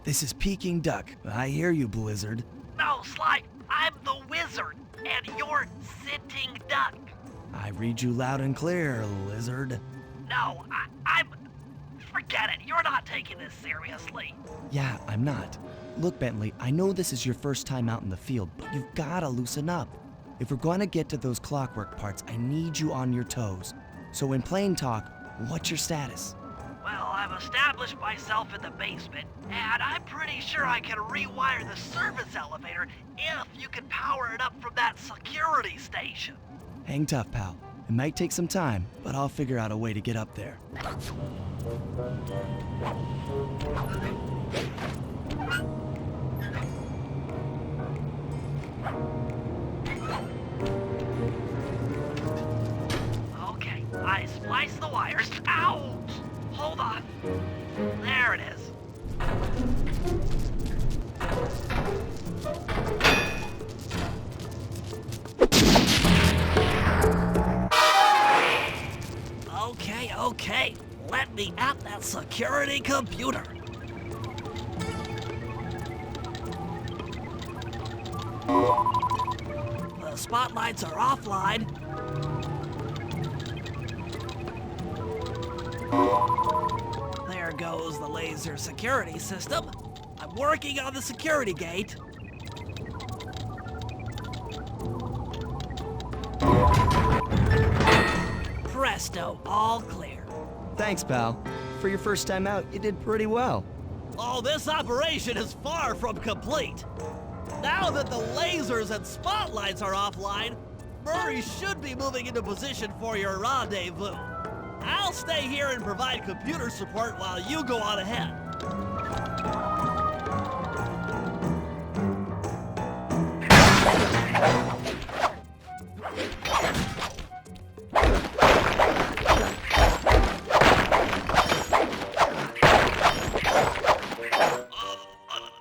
This is Peking Duck. I hear you, Blizzard. No, Sly, I'm the wizard, and you're sitting duck. I read you loud and clear, Lizard. No, I'm... Forget it, you're not taking this seriously. Yeah, I'm not. Look, Bentley, I know this is your first time out in the field, but you've gotta loosen up. If we're going to get to those clockwork parts, I need you on your toes. So in plain talk, what's your status? Well, I've established myself in the basement, and I'm pretty sure I can rewire the service elevator if you can power it up from that security station. Hang tough, pal. It might take some time, but I'll figure out a way to get up there. Okay, I spliced the wires. Ouch! Hold on. There it is. Okay. Let me at that security computer. The spotlights are offline. There goes the laser security system. I'm working on the security gate. Presto, all clear. Thanks, pal. For your first time out, you did pretty well. Oh, this operation is far from complete. Now that the lasers and spotlights are offline, Murray should be moving into position for your rendezvous. I'll stay here and provide computer support while you go on ahead.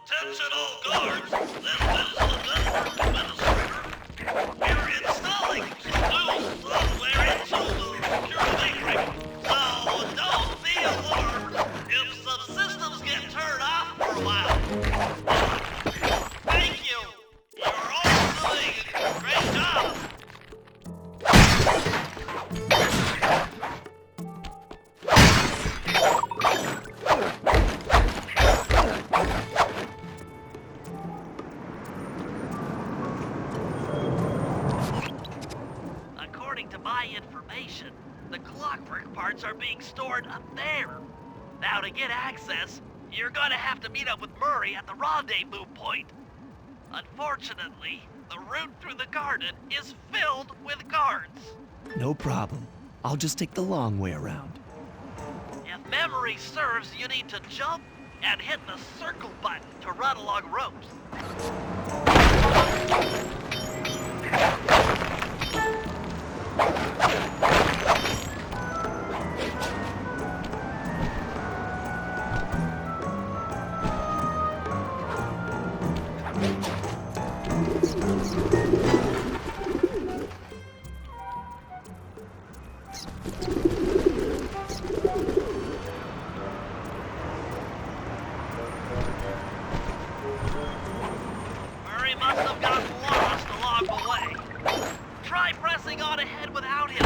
Attention all guards, this is the network administrator. We're installing new software into the security ring, so don't be alarmed if some systems get turned off for a while. Thank you. You're all doing a great job. According to my information, the clockwork parts are being stored up there. Now to get access, you're gonna have to meet up with Murray at the rendezvous point. Unfortunately, the route through the garden is filled with guards. No problem. I'll just take the long way around. If memory serves, you need to jump and hit the circle button to run along ropes. Murray must have gotten lost along the way. Try pressing on ahead without him.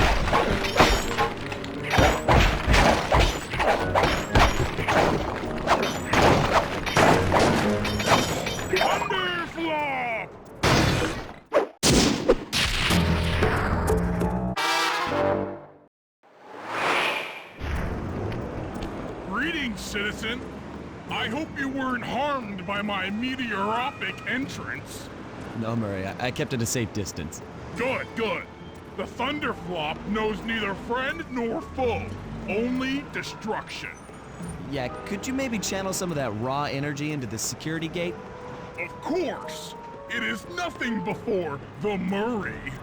Greetings, citizen. I hope you weren't harmed by my meteoropic entrance. No, Murray, I kept at a safe distance. Good. The Thunderflop knows neither friend nor foe, only destruction. Yeah, could you maybe channel some of that raw energy into the security gate? Of course, it is nothing before the Murray.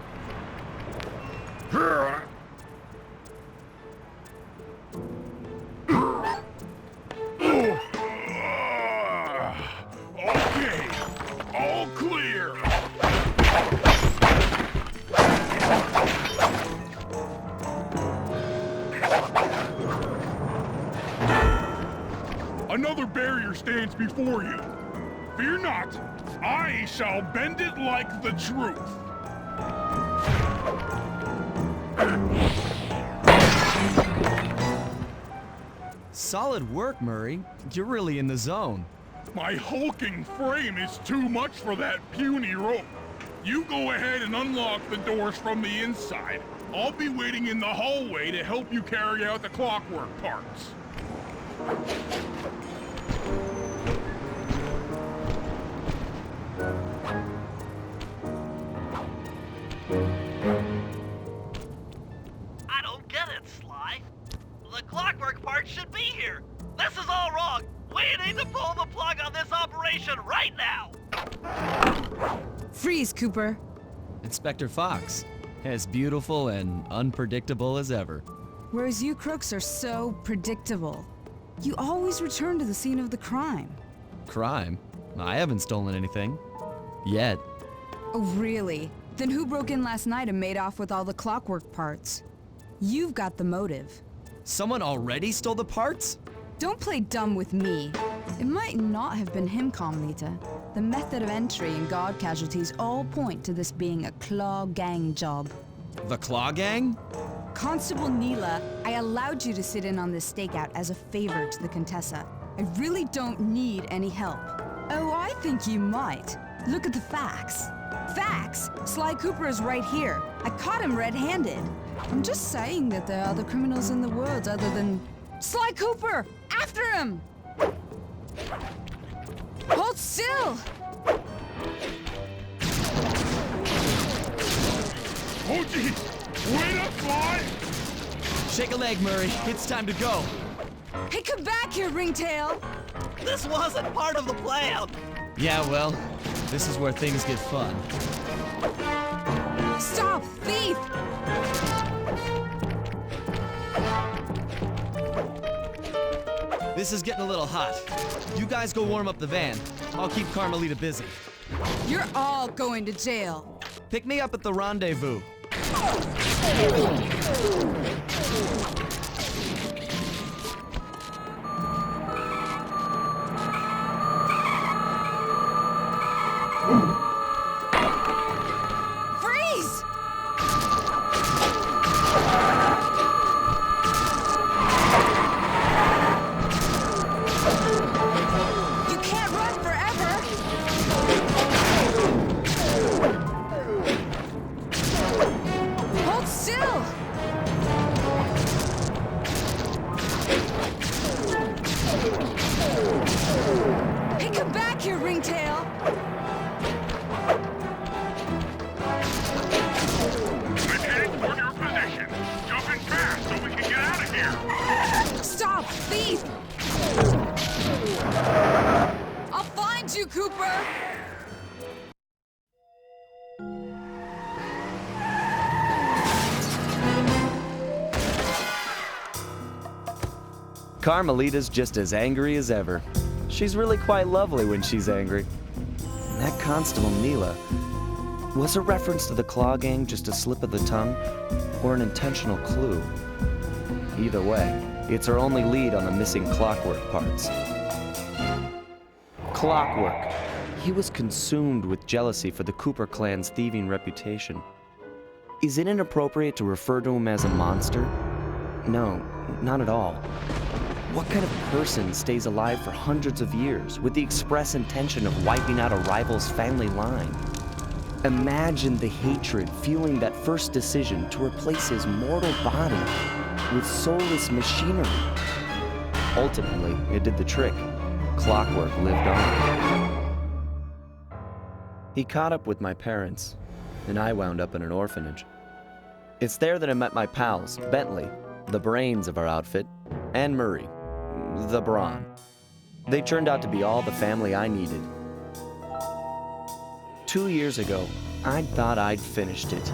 Okay, all clear. Another barrier stands before you. Fear not, I shall bend it like the truth. Solid work, Murray. You're really in the zone. My hulking frame is too much for that puny rope. You go ahead and unlock the doors from the inside. I'll be waiting in the hallway to help you carry out the clockwork parts. I don't get it, Sly. The clockwork parts should be here. This is all wrong. We need to pull the plug on this operation right now. Freeze, Cooper. Inspector Fox, as beautiful and unpredictable as ever. Whereas you crooks are so predictable. You always return to the scene of the crime. Crime? I haven't stolen anything. Yet. Oh, really? Then who broke in last night and made off with all the clockwork parts? You've got the motive. Someone already stole the parts? Don't play dumb with me. It might not have been him, Carmelita. The method of entry and guard casualties all point to this being a Claw Gang job. The Claw Gang? Constable Neela, I allowed you to sit in on this stakeout as a favor to the Contessa. I really don't need any help. Oh, I think you might. Look at the facts. Facts? Sly Cooper is right here. I caught him red-handed. I'm just saying that there are other criminals in the world other than... Sly Cooper! After him! Hold still! Oh, geez! Wait up, Sly! Shake a leg, Murray. It's time to go. Hey, come back here, Ringtail! This wasn't part of the plan. Yeah, well, this is where things get fun. Stop, thief! This is getting a little hot. You guys go warm up the van. I'll keep Carmelita busy. You're all going to jail. Pick me up at the rendezvous. Freeze! You can't run forever! Hold still! Hey, come back here, Ringtail! Mechanic, toward your position. Jumping fast so we can get out of here. Stop, thief! I'll find you, Cooper! Carmelita's just as angry as ever. She's really quite lovely when she's angry. And that Constable Neela, was a reference to the Claw Gang just a slip of the tongue, or an intentional clue? Either way, it's our only lead on the missing clockwork parts. Clockwork. He was consumed with jealousy for the Cooper clan's thieving reputation. Is it inappropriate to refer to him as a monster? No, not at all. What kind of person stays alive for hundreds of years with the express intention of wiping out a rival's family line? Imagine the hatred fueling that first decision to replace his mortal body with soulless machinery. Ultimately, it did the trick. Clockwork lived on. He caught up with my parents, and I wound up in an orphanage. It's there that I met my pals, Bentley, the brains of our outfit, and Murray, the brawn. They turned out to be all the family I needed. 2 years ago, I thought I'd finished it.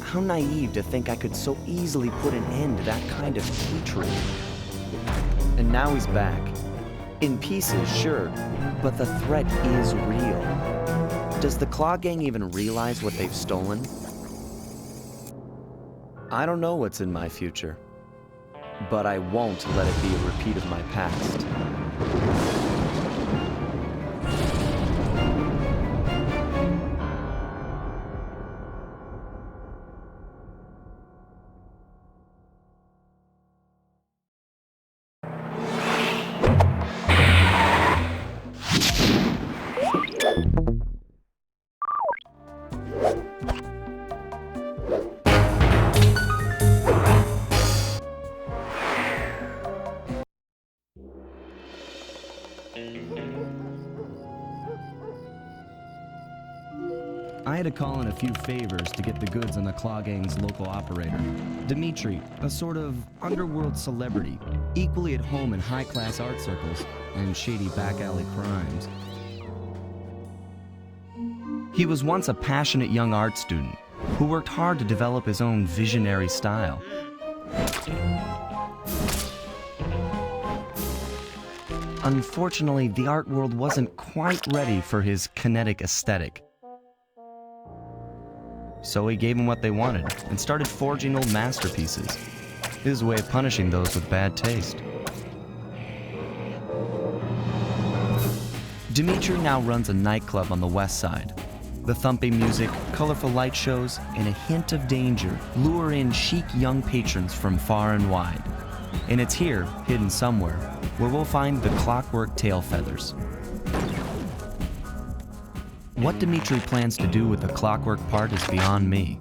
How naive to think I could so easily put an end to that kind of hatred. And now he's back. In pieces, sure, but the threat is real. Does the Claw Gang even realize what they've stolen? I don't know what's in my future, but I won't let it be a repeat of my past. I had to call in a few favors to get the goods on the Claw Gang's local operator, Dimitri, a sort of underworld celebrity, equally at home in high-class art circles and shady back-alley crimes. He was once a passionate young art student who worked hard to develop his own visionary style. Unfortunately, the art world wasn't quite ready for his kinetic aesthetic. So he gave them what they wanted and started forging old masterpieces. His way of punishing those with bad taste. Dimitri now runs a nightclub on the west side. The thumping music, colorful light shows, and a hint of danger lure in chic young patrons from far and wide. And it's here, hidden somewhere, where we'll find the clockwork tail feathers. What Dimitri plans to do with the clockwork part is beyond me.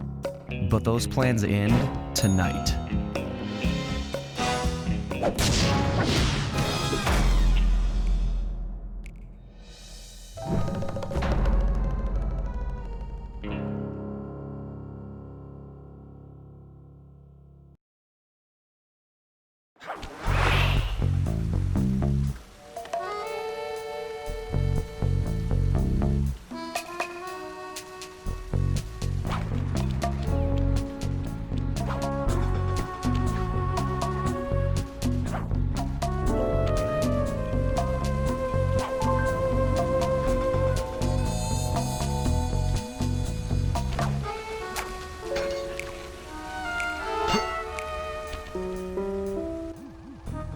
But those plans end tonight.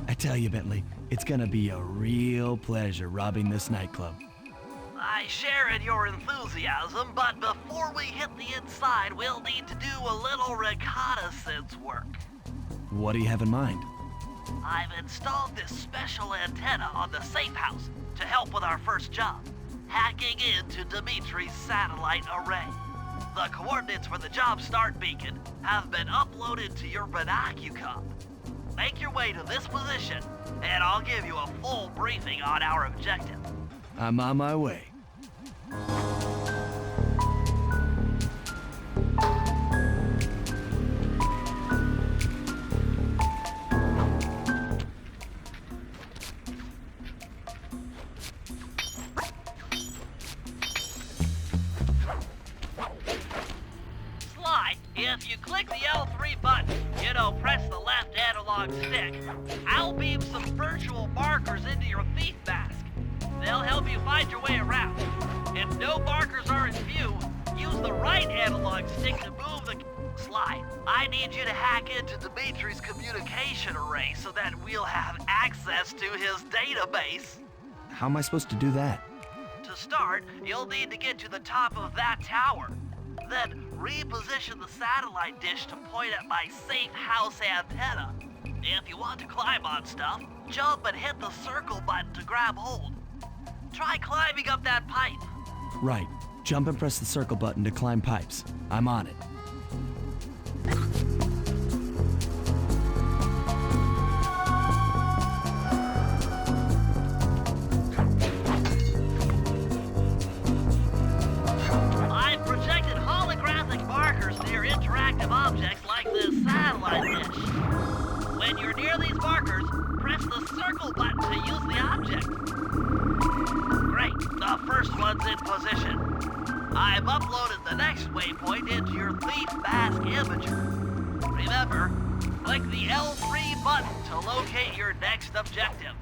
I tell you, Bentley, it's gonna be a real pleasure robbing this nightclub. I share in your enthusiasm, but before we hit the inside, we'll need to do a little reconnaissance work. What do you have in mind? I've installed this special antenna on the safe house to help with our first job, hacking into Dimitri's satellite array. The coordinates for the job start beacon have been uploaded to your binocucom. Make your way to this position, and I'll give you a full briefing on our objective. I'm on my way. If you click the L3 button, press the left analog stick, I'll beam some virtual markers into your thief mask. They'll help you find your way around. If no markers are in view, use the right analog stick to move the slide. I need you to hack into Dimitri's communication array so that we'll have access to his database. How am I supposed to do that? To start, you'll need to get to the top of that tower. Then reposition the satellite dish to point at my safe house antenna. If you want to climb on stuff, jump and hit the circle button to grab hold. Try climbing up that pipe. Right. Jump and press the circle button to climb pipes. I'm on it. Objects like this satellite dish. When you're near these markers, press the circle button to use the object. Great, the first one's in position. I've uploaded the next waypoint into your thief mask imager. Remember, click the L3 button to locate your next objective.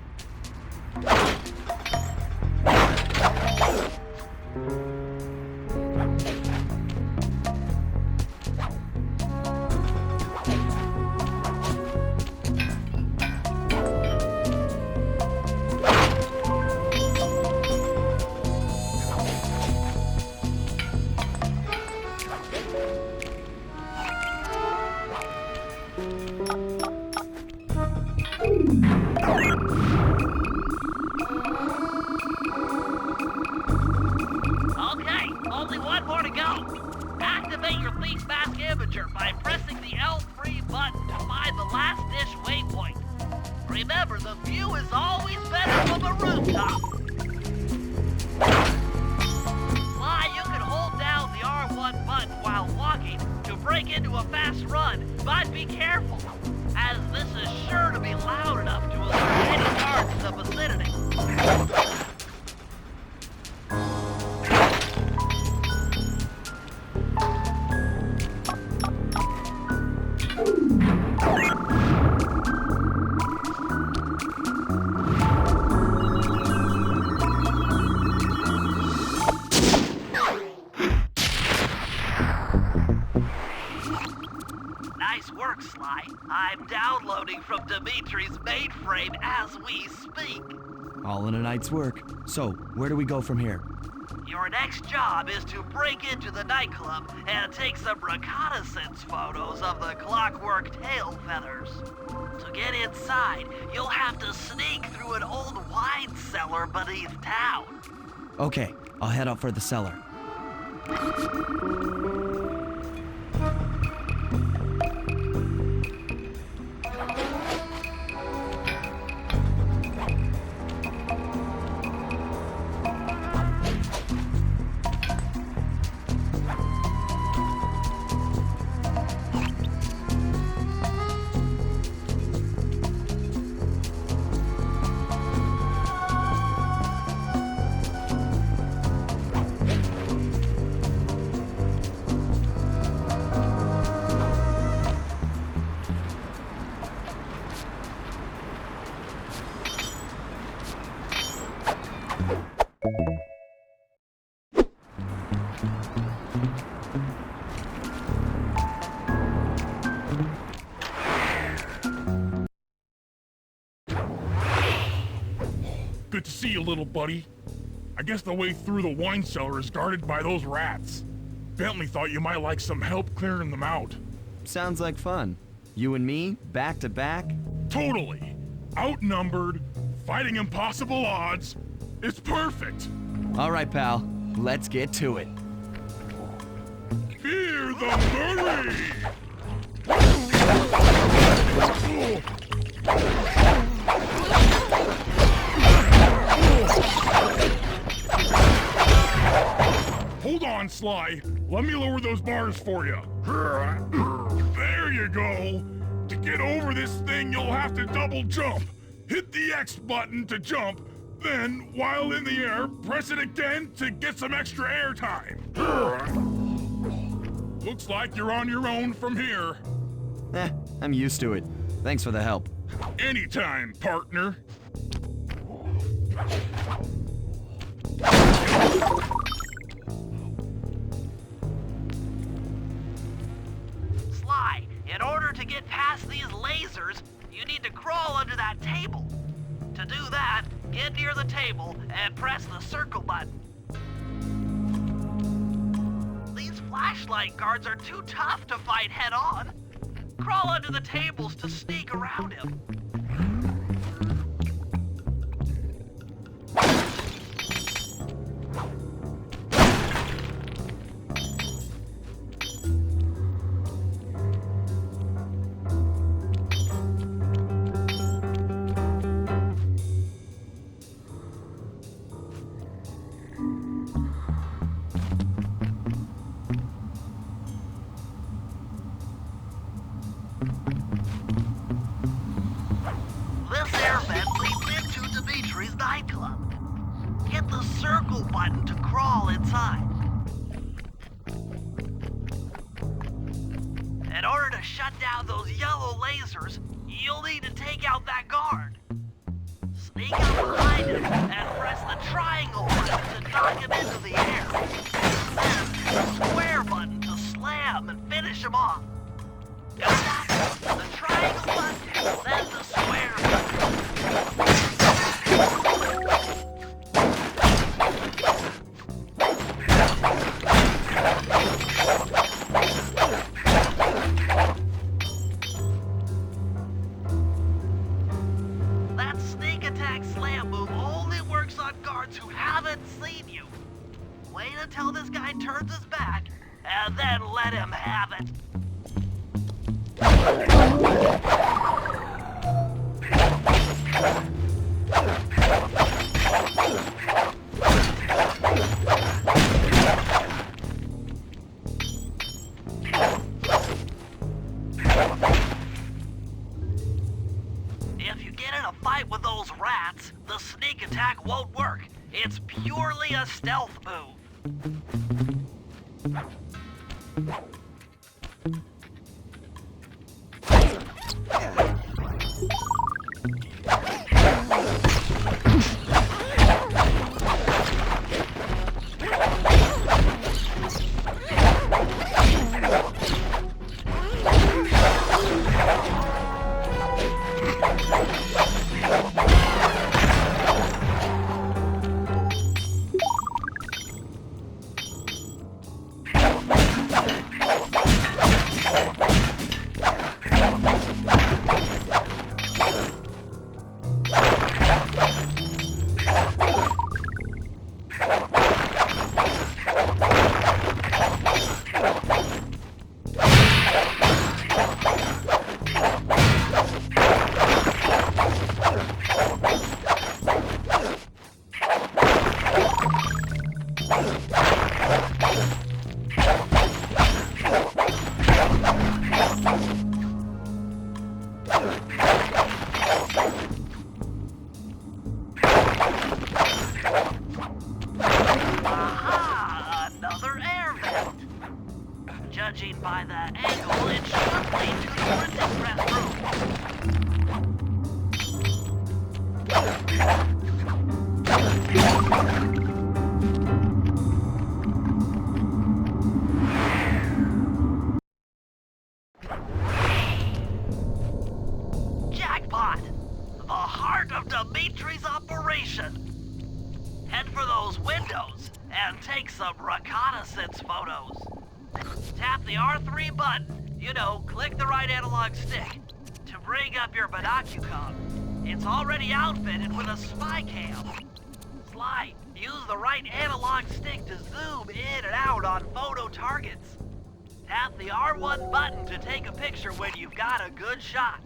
Okay, only one more to go. Activate your thief mask imager by pressing the L3 button to find the last dish waypoint. Remember, the view is always better from a rooftop. But be careful, as this is sure to be loud enough to alert any guards in the vicinity. Nice work, Sly. I'm downloading from Dimitri's mainframe as we speak. All in a night's work. So, where do we go from here? Your next job is to break into the nightclub and take some reconnaissance photos of the clockwork tail feathers. To get inside, you'll have to sneak through an old wine cellar beneath town. Okay, I'll head up for the cellar. Good to see you, little buddy. I guess the way through the wine cellar is guarded by those rats. Bentley thought you might like some help clearing them out. Sounds like fun. You and me, back to back? Totally. Outnumbered, fighting impossible odds. It's perfect. All right, pal. Let's get to it. Fear the Murray! Hold on, Sly. Let me lower those bars for you. There you go. To get over this thing, you'll have to double jump. Hit the X button to jump, then, while in the air, press it again to get some extra air time. Looks like you're on your own from here. I'm used to it. Thanks for the help. Anytime, partner. Sly, in order to get past these lasers, you need to crawl under that table. To do that, get near the table and press the circle button. These flashlight guards are too tough to fight head-on. Crawl under the tables to sneak around him. This air vent leads into Dimitri's nightclub. Hit the circle button to crawl inside. In order to shut down those yellow lasers, you'll need to take out that guard. Sneak up behind him and press the triangle button to knock him into the air. Then the square button to slam and finish him off. Got that? The triangle button, then the square button. That sneak attack slam move only works on guards who haven't seen you. Wait until this guy turns his back, and then let him have it. It's purely a stealth move. Aha! Another air vent. Judging by the angle, it should lead to the printing press room. Jackpot! The heart of Dimitri's operation. Head for those windows and take some reconnaissance photos. Tap the R3 button, click the right analog stick, to bring up your binocular. It's already outfitted with a spy cam. Sly, use the right analog stick to zoom in and out on photo targets. Tap the R1 button to take a picture when you've got a good shot.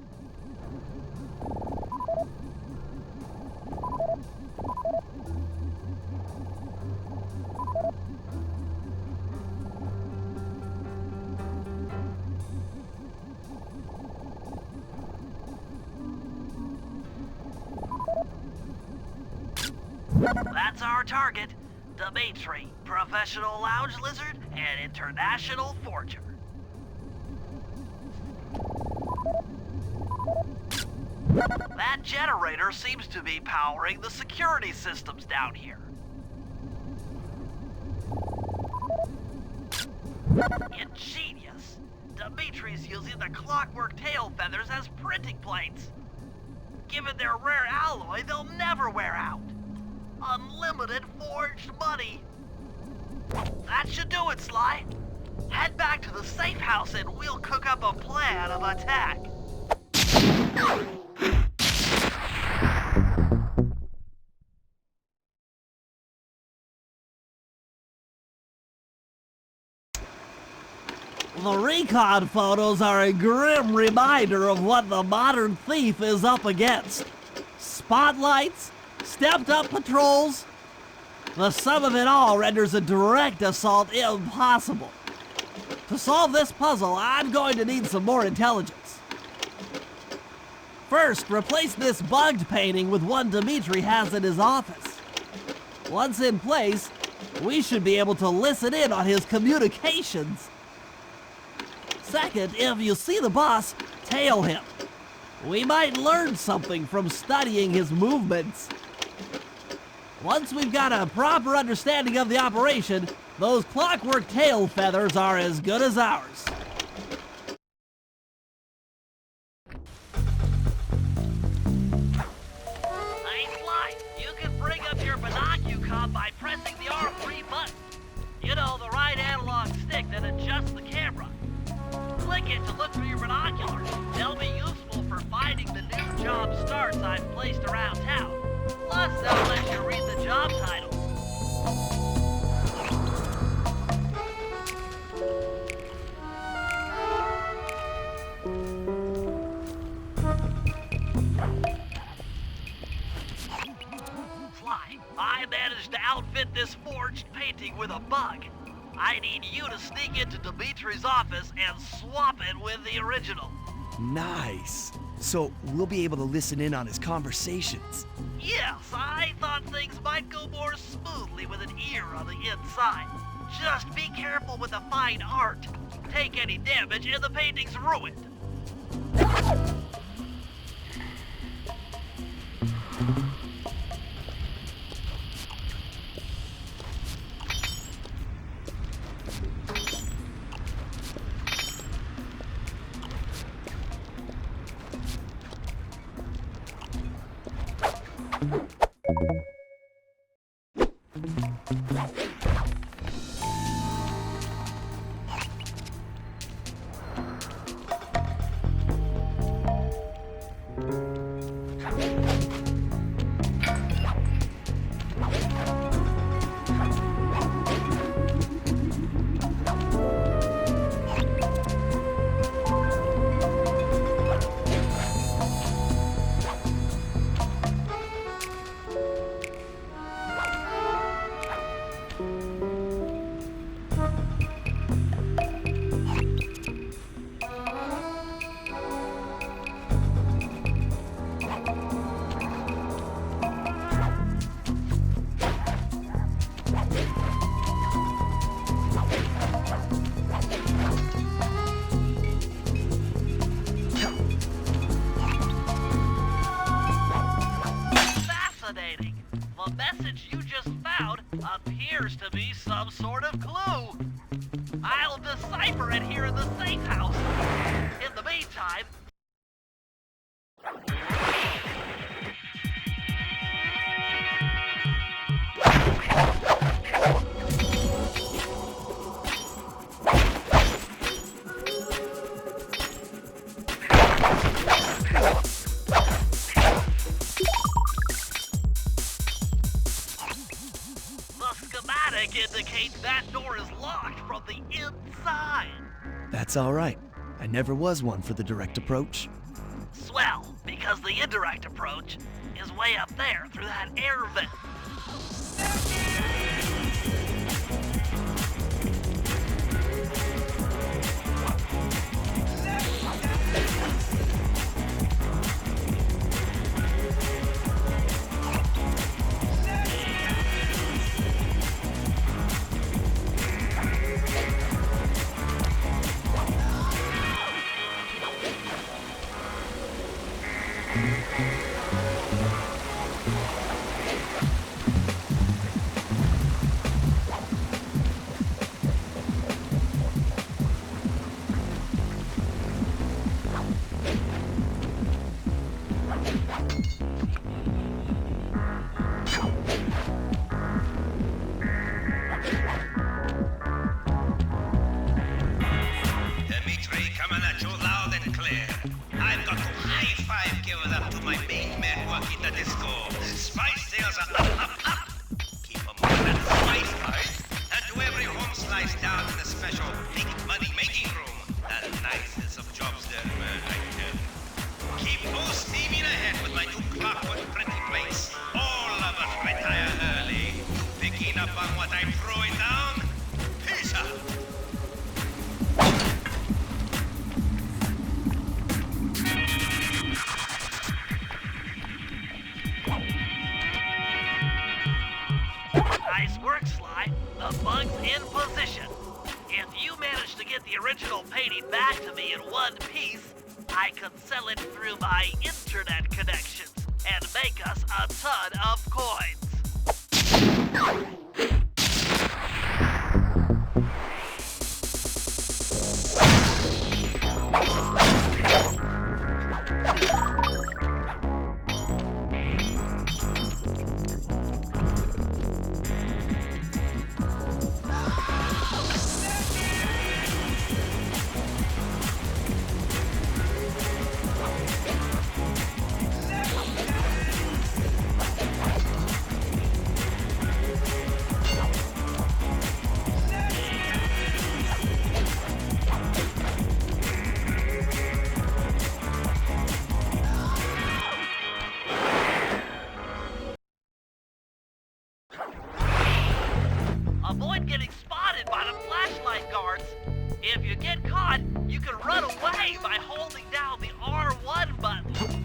That's our target, Dimitri, professional lounge lizard and international forger. That generator seems to be powering the security systems down here. Ingenious. Dimitri's using the clockwork tail feathers as printing plates. Given their rare alloy, they'll never wear out. Unlimited forged money. That should do it, Sly. Head back to the safe house and we'll cook up a plan of attack. The recon photos are a grim reminder of what the modern thief is up against. Spotlights, stepped-up patrols. The sum of it all renders a direct assault impossible. To solve this puzzle, I'm going to need some more intelligence. First, replace this bugged painting with one Dimitri has in his office. Once in place, we should be able to listen in on his communications. Second, if you see the boss, tail him. We might learn something from studying his movements. Once we've got a proper understanding of the operation, those clockwork tail feathers are as good as ours. Nice line. You can bring up your binocular by pressing the R3 button. The right analog stick that adjusts the camera. Click it to look through your binoculars. They'll be useful for finding the new job starts I've placed around town. Plus, they'll let you read the job title. Fly, I managed to outfit this forged painting with a bug. I need you to sneak into Dimitri's office and swap it with the original. Nice. so we'll be able to listen in on his conversations. Yes, I thought things might go more smoothly with an ear on the inside. Just be careful with the fine art. Take any damage and the painting's ruined. Fascinating. The message you just found appears to be some sort of clue. I'll decipher it here in the safe house. In the meantime, the schematic indicates that door is locked from the inside. That's all right. I never was one for the direct approach. Swell, because the indirect approach is way up there through that air vent. Dimitri coming at you loud and clear. I've got to high-five give it up to my main man working the disco. Spice sales are up. Keep 'em moving at spice price. And to every home slice down in the special big money-making room. The nicest of jobs there, man, I tell you. Keep those steaming ahead with my new clockwork printing plates. All of us retire early. Picking up on what I'm throwing down? Peace out. Nice work, Sly. The bug's in position. If you manage to get the original painting back to me in one piece, I can sell it through my internet connections and make us a ton of coins. Avoid getting spotted by the flashlight guards. If you get caught, you can run away by holding down the R1 button.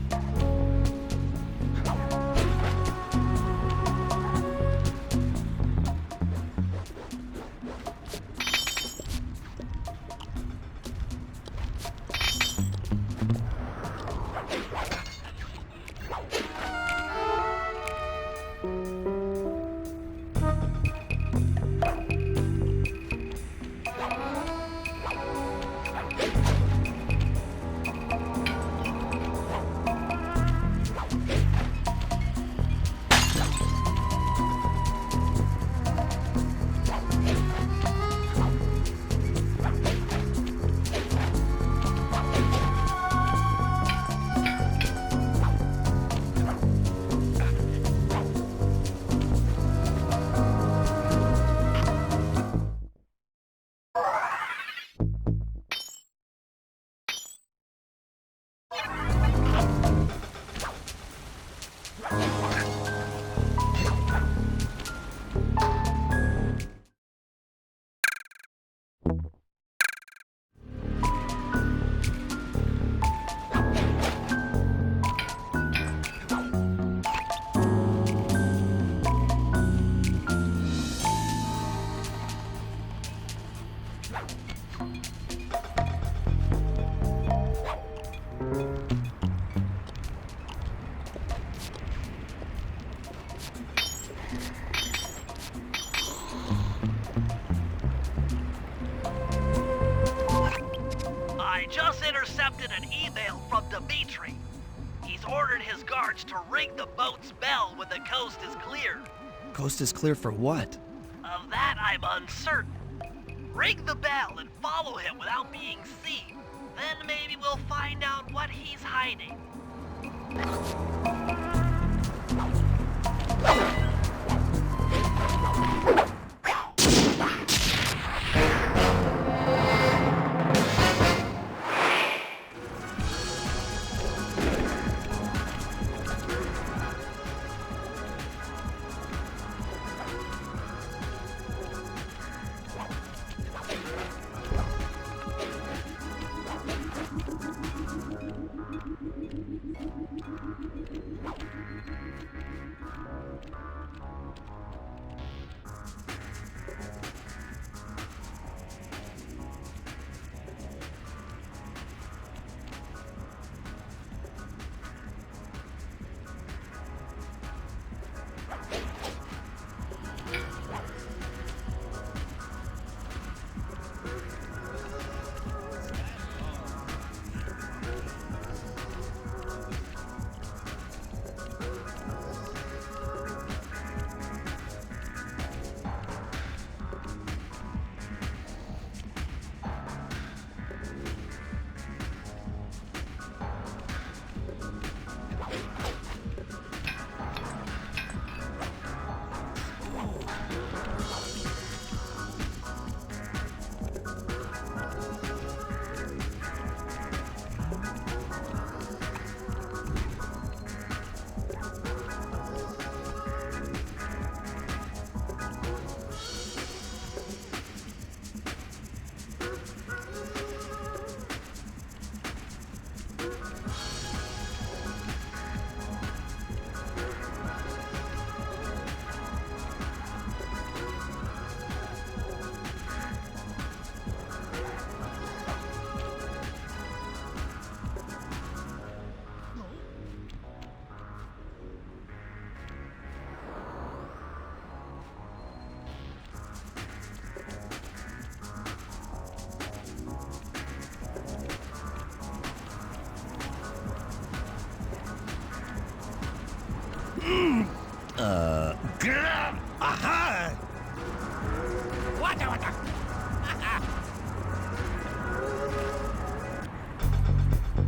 I just intercepted an email from Dimitri. He's ordered his guards to ring the boat's bell when the coast is clear. Coast is clear for what? Of that, I'm uncertain. Ring the bell and follow him without being seen. Then maybe we'll find out what he's hiding. Aha!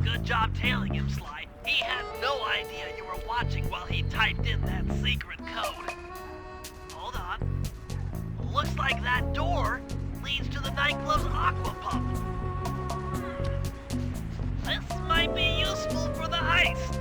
Good job tailing him, Sly. He had no idea you were watching while he typed in that secret code. Hold on. Looks like that door leads to the nightclub's aqua pump. This might be useful for the heist.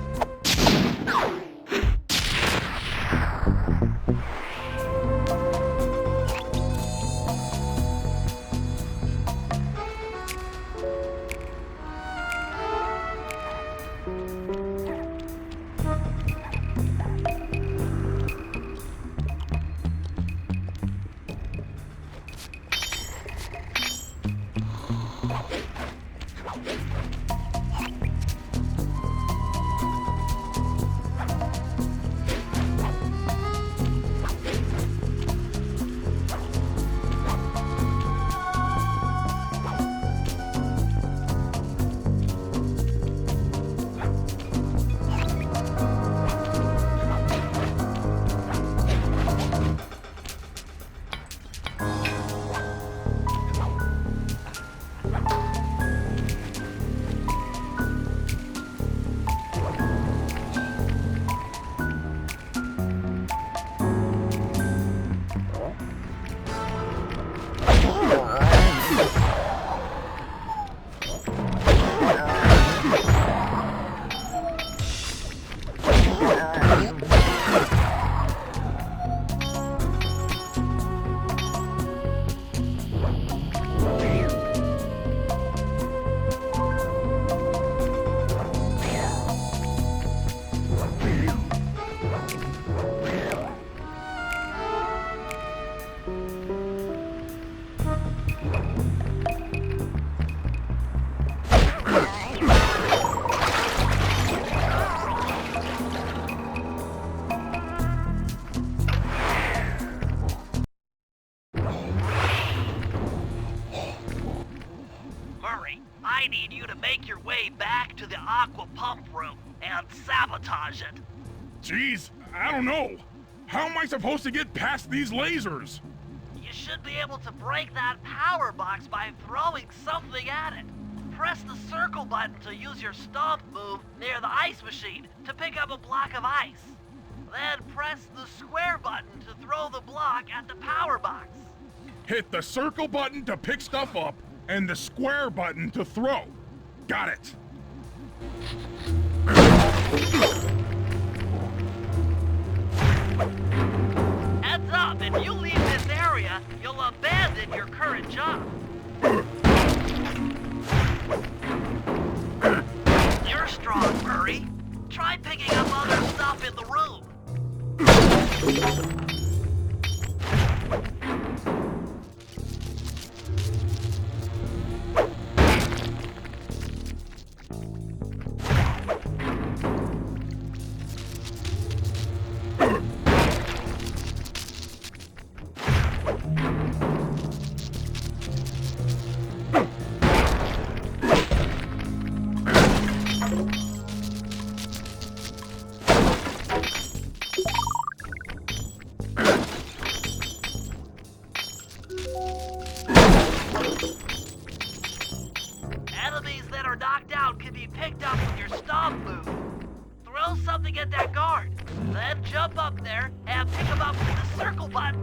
I need you to make your way back to the aqua pump room and sabotage it. Jeez, I don't know. How am I supposed to get past these lasers? You should be able to break that power box by throwing something at it. Press the circle button to use your stomp move near the ice machine to pick up a block of ice. Then press the square button to throw the block at the power box. Hit the circle button to pick stuff up and the square button to throw. Got it. Heads up, if you leave this area, you'll abandon your current job. You're strong, Murray. Try picking up other stuff in the room. Enemies that are knocked out can be picked up with your stomp move. Throw something at that guard, then jump up there and pick him up with the circle button.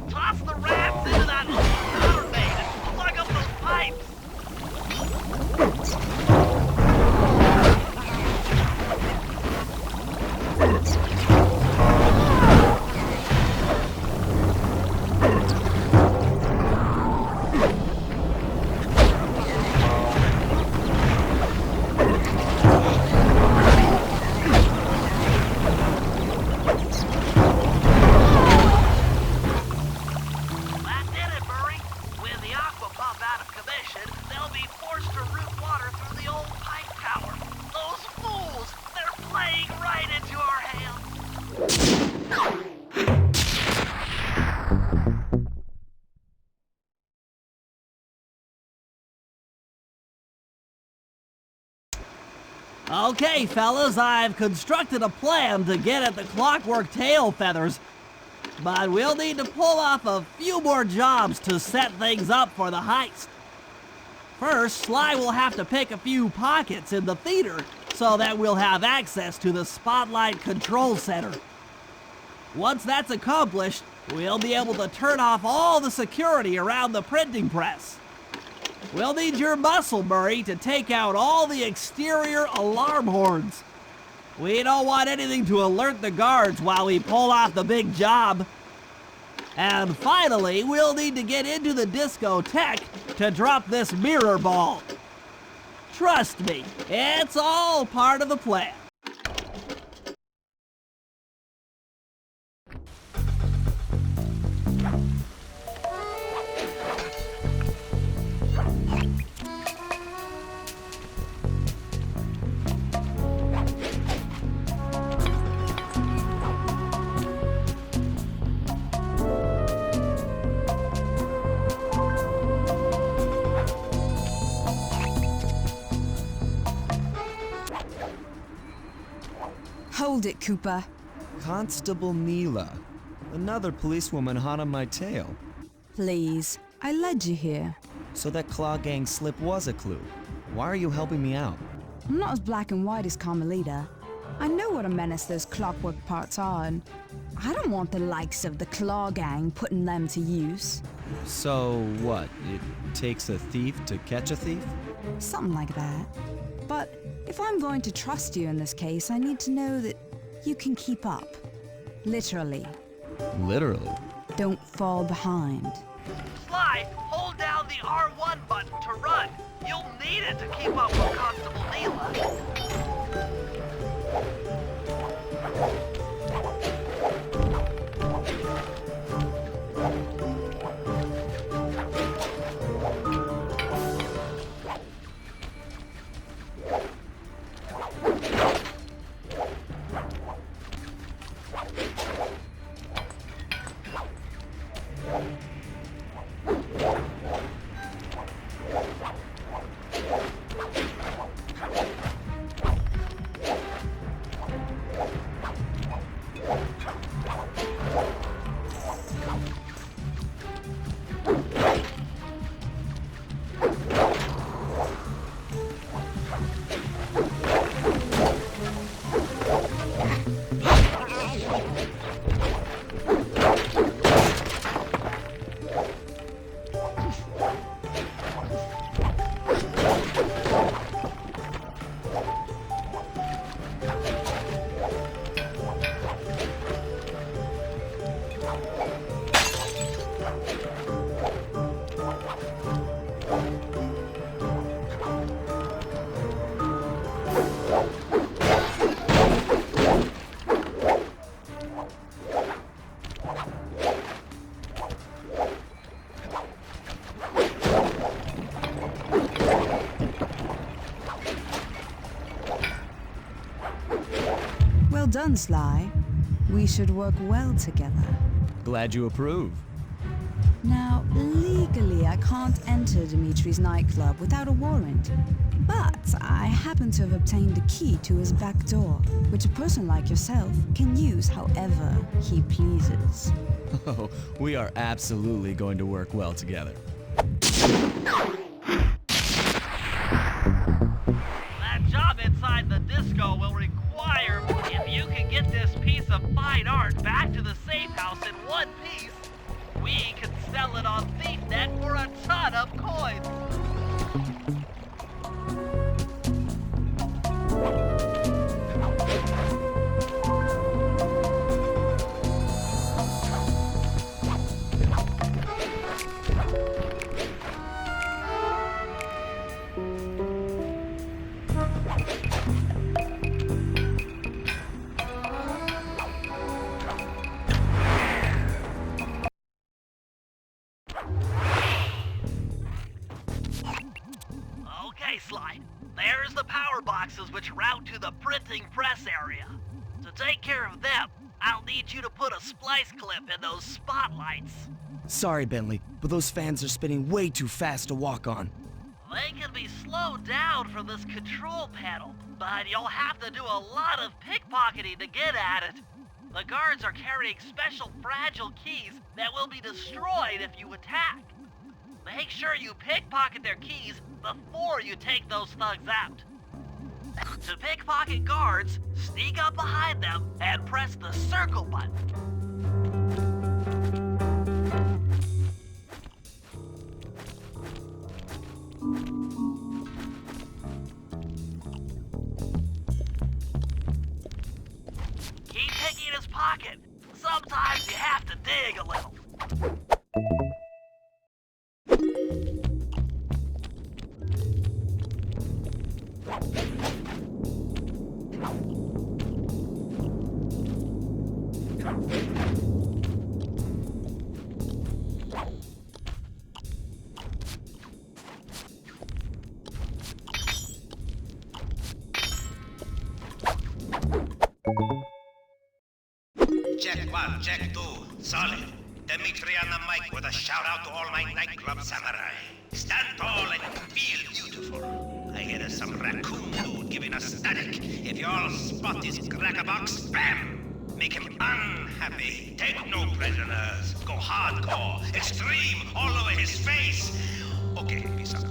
Toss the rats into that powder main and plug up those pipes. That did it, Murray. With the aqua pump out of commission, they'll be forced to route water through the old pipe tower. Those fools! They're playing right into our hands. Okay, fellas, I've constructed a plan to get at the clockwork tail feathers, but we'll need to pull off a few more jobs to set things up for the heist. First, Sly will have to pick a few pockets in the theater so that we'll have access to the Spotlight Control Center. Once that's accomplished, we'll be able to turn off all the security around the printing press. We'll need your muscle, Murray, to take out all the exterior alarm horns. We don't want anything to alert the guards while we pull off the big job. And finally, we'll need to get into the discotheque to drop this mirror ball. Trust me, it's all part of the plan. Hold it, Cooper. Constable Neela. Another policewoman hot on my tail. Please, I led you here. So that Claw Gang slip was a clue. Why are you helping me out? I'm not as black and white as Carmelita. I know what a menace those clockwork parts are, and I don't want the likes of the Claw Gang putting them to use. So what? It takes a thief to catch a thief? Something like that. But if I'm going to trust you in this case, I need to know that you can keep up. Literally. Literally. Don't fall behind. Sly, hold down the R1 button to run. You'll need it to keep up with Constable Neela. Well done, Sly. We should work well together. Glad you approve. Now, legally, I can't enter Dimitri's nightclub without a warrant. But I happen to have obtained a key to his back door, which a person like yourself can use however he pleases. Oh, we are absolutely going to work well together. That job inside the disco will require, if you can get this piece of fine art back to the safe house in one piece, we can sell it on ThiefNet for a ton of coins. Okay, Sly. There's the power boxes which route to the printing press area. To take care of them, I'll need you to put a splice clip in those spotlights. Sorry, Bentley, but those fans are spinning way too fast to walk on. They can be slowed down from this control panel, but you'll have to do a lot of pickpocketing to get at it. The guards are carrying special fragile keys that will be destroyed if you attack. Make sure you pickpocket their keys before you take those thugs out. To pickpocket guards, sneak up behind them and press the circle button. Keep picking his pocket. Sometimes you have to dig a little. Check 1, check 2, solid. Dimitri on the mic with a shout out to all my nightclub samurai. Stand tall and feel beautiful. I hear there's some raccoon dude giving us static. If you all spot his crackerbox, bam! Make him unhappy. Take no prisoners. Go hardcore. Extreme all over his face. Okay, peace out.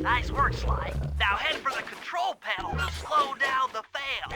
Nice work, Sly. Now head for the control panel to slow down the fail.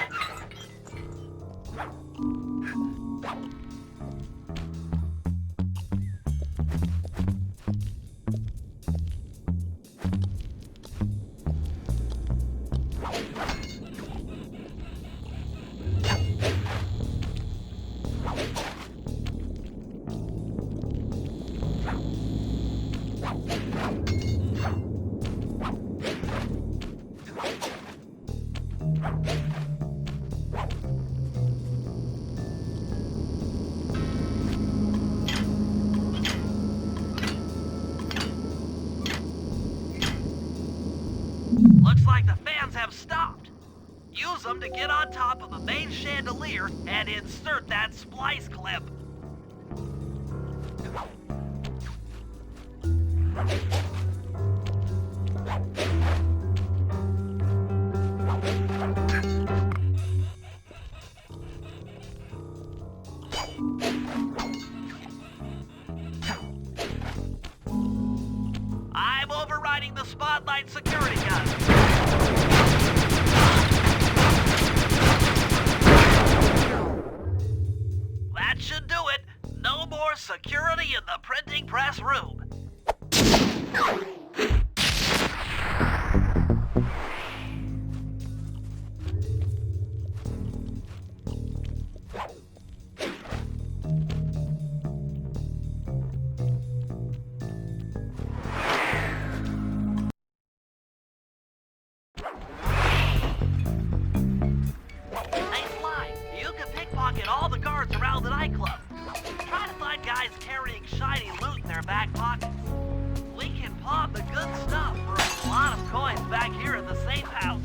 Looks like the fans have stopped. Use them to get on top of the main chandelier and insert that splice clip. I'm overriding the spotlight security gun. That should do it. No more security in the printing press room. All the guards around the nightclub. Try to find guys carrying shiny loot in their back pockets. We can pawn the good stuff for a lot of coins back here in the safe house.